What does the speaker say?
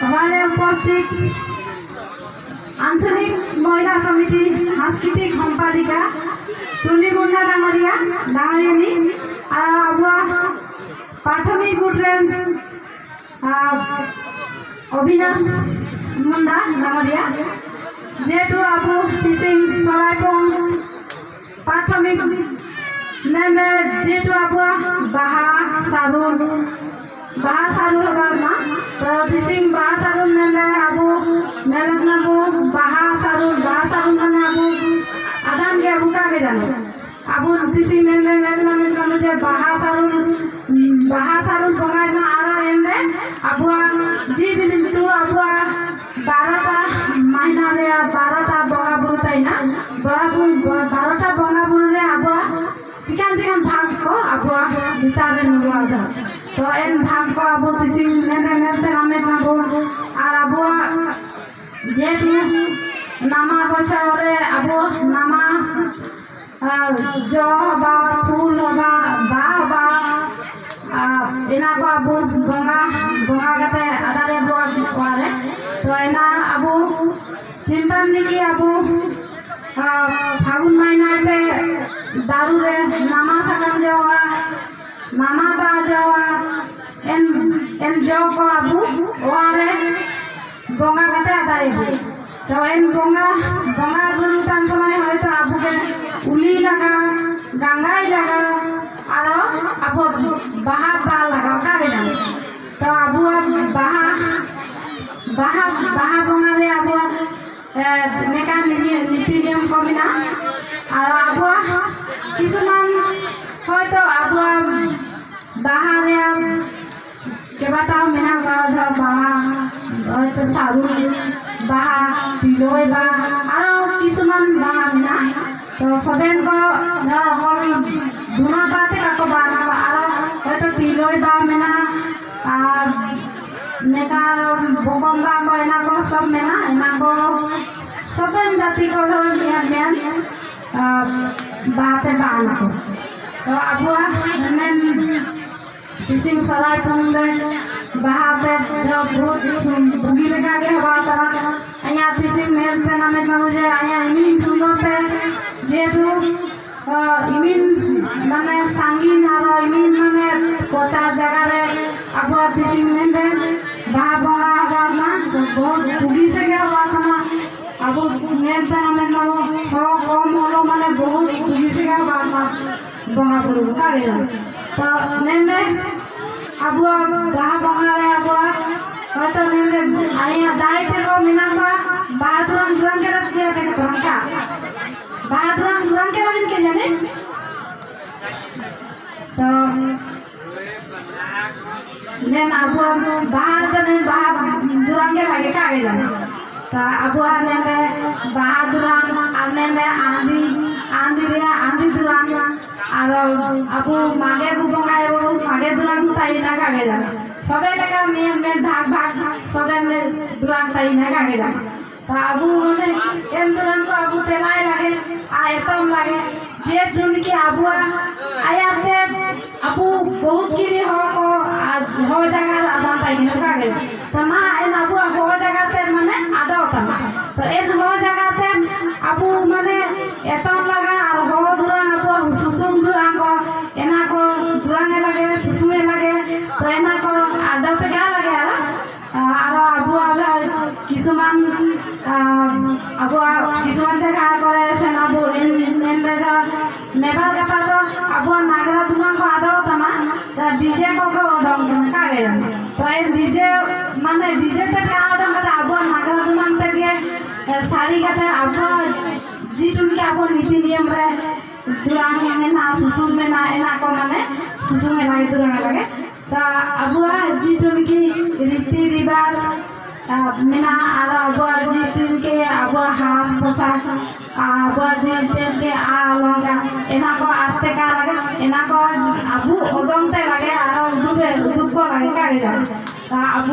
সভায় উপস্থিত আঞ্চলিক মহিলা সমিতি সাংস্কৃতিক সম্পাদিকা তুলি মুন্ডা ডাঙরিয়ানী আর আবুয়া প্রাথমিক উঠলেন অবিনাশ মুন্ডা ডাঙরিয়া যেহেতু আবু টিচিং চরাইপুং প্রাথমিক নেমে যেহেতু আবুয়া বাহা সারুল বাবা তো টিচিং বাহা সারুল নেমে আবু নেলাবু বাহা সারুল মানে আবু আদান কে আবু কাকে জানো আবু টিচিং নেমে নেলাম যে বাহা সারুল বঙাই না আর এনে আবুয়া জি বিন্দু আবুয়া 12টা মাইনা রে 12টা বঙা বুড়ু তাই না 12টা বঙা বুড়ু রে আবুয়া চিকান ভাগ को আবুয়া ভিতরে নুয়া যা তো এন ভাগ को আবু টিচিং নেমে নামে নাবো আর আবুয়া যেহেতু নামা বছরে আবু নামা জ বা ফুল বা বা এনা को আবু বঙা কাতে আদারে বুয়ারে তো এনা আবু চিন্তান নাকি আবু ফাগুন মাইনাতে দারুরে নামা সাকাম যাওয়া নামা বা যাওয়া এন যাও को আবু ওয়ারে বঙা কাতে আদারে তো এন বঙা গুরু টান সময় হয়তো আবুকে উলি লাগা গাঙ্গাই লাগা আর আবু বাহা বা লাগা কাকে জানে তো আবু বাহা বঙা রে আবু নেকা নীতি নিয়ম কমি না আর আবু কিছুমান হয়তো আবু বাহারে কেবাটাও মেনা ধর বাহা হয়তো সারু বাহা বিলয় বা আর কিছুমান বাহা মিনা তো সবেন ধুনা পাতে কাকো বানা আর হয়তো বিলয় বা মেনা আর নেকা বকম বা এনা সব মেনা এনা সবেন জাতি জ্ঞান বাতে বানা তো আবুয়া মেন টিচিং চরাইপুং বাহাতে বহুত ভুগি লেগাকে হওয়া তারা আয়া টিচিং নেলতে নামে যে আয়া ইমিন সুন্দরতে যেহেতু ইমিন মানে সাঙ্গিন আর ইমিন মানে কচা জায়গারে আবুয়া টিচিং নেবে বাহা বঙা হওয়া না বহুত ভুগি থেকে হওয়া না আবু নেলতে নামে কম হলো মানে বহুত ভুগি থেকে হওয়া না বঙা পুরু কারে তো নেবে আবুয়া বাহা বঙারে আবুয়া হয়তো নেবে আয়া দাইতে কো মিনা বাহাদুরান দুরানকে রাখতে থাকে তোরকা বাহাদুরান দুরানকে রাখেন কে জানে তো নেন আবুয়া বাহাদুরানকে লাগে কাকে জানে তো আবুয়া নেবে বাহাদুরান আর নেবে আন্দি দুরান আর আবু মাগে বঙাই মাগে দুরান তাই না কাকে জানে সবে টাকা মেয়ে ভাগ সবে দুরান তাই না কাকে জানে তা আবু মানে এম দুরান को আবু তেলাই লাগে আর এতম লাগে যে দুনকি আবুয়া আয়াতে আবু বহুত কিরি हो জায়গা আদান তাই না কাকে তো না এন আবু हो জায়গাতে মানে আদাও তা তো এন हो জায়গাতে আবু মানে এতম লাগা আর हो দুরান আবু সুসুম দুরান को এনা को দুরানে লাগে সুসুমে লাগে তো এনা को আদাতে গা লাগে আর আবু কিছুমান জায়গা করে সেনাবু নেবার কথা তো আবু নাগরা দুমান को আদাও তানা ডিজে को ওডং কাগে জানে তো এই ডিজে মানে ডিজে তে কা ওডং কথা আবু নাগরা দুমান থেকে শাড়ি কাটে আবু জি তুনকে আবু নীতি নিয়ম রে দুরান মানে না সুসুম में ना एना को माने सुसुम में লাগে দুরান লাগে তা আবু জি তুনকি রীতি রিবাজ মেনা আর আবু জি তুনকে আবু হাস পোশাক আবু জি তুনকে অলঙ্কার এনা को আতে কা লাগে এনা को আবু ওডংতে লাগে আর দুবে দুব লাগে কাগে যায় তা আবু